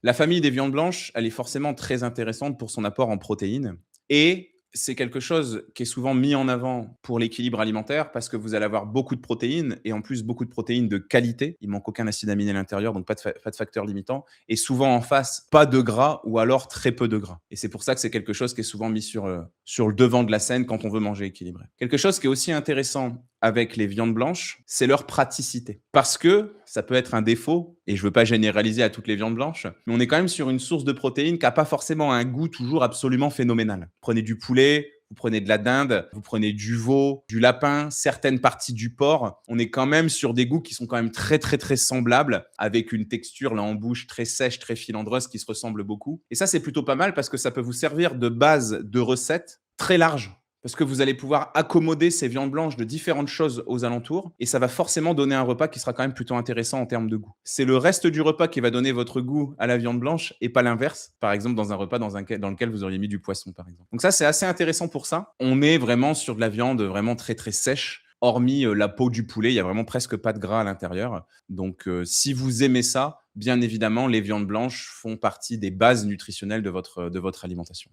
La famille des viandes blanches, elle est forcément très intéressante pour son apport en protéines et c'est quelque chose qui est souvent mis en avant pour l'équilibre alimentaire parce que vous allez avoir beaucoup de protéines et en plus beaucoup de protéines de qualité. Il manque aucun acide aminé à l'intérieur, donc pas de facteur limitant et souvent en face, pas de gras ou alors très peu de gras et c'est pour ça que c'est quelque chose qui est souvent mis sur le devant de la scène quand on veut manger équilibré. Quelque chose qui est aussi intéressant avec les viandes blanches, c'est leur praticité. Parce que ça peut être un défaut, et je ne veux pas généraliser à toutes les viandes blanches, mais on est quand même sur une source de protéines qui n'a pas forcément un goût toujours absolument phénoménal. Prenez du poulet, vous prenez de la dinde, vous prenez du veau, du lapin, certaines parties du porc. On est quand même sur des goûts qui sont quand même très, très, très semblables, avec une texture là en bouche très sèche, très filandreuse, qui se ressemble beaucoup. Et ça, c'est plutôt pas mal parce que ça peut vous servir de base de recette très large. Parce que vous allez pouvoir accommoder ces viandes blanches de différentes choses aux alentours et ça va forcément donner un repas qui sera quand même plutôt intéressant en termes de goût. C'est le reste du repas qui va donner votre goût à la viande blanche et pas l'inverse. Par exemple, dans un repas dans lequel vous auriez mis du poisson, par exemple. Donc ça, c'est assez intéressant pour ça. On est vraiment sur de la viande vraiment très, très sèche. Hormis la peau du poulet, il y a vraiment presque pas de gras à l'intérieur. Donc, si vous aimez ça, bien évidemment, les viandes blanches font partie des bases nutritionnelles de votre alimentation.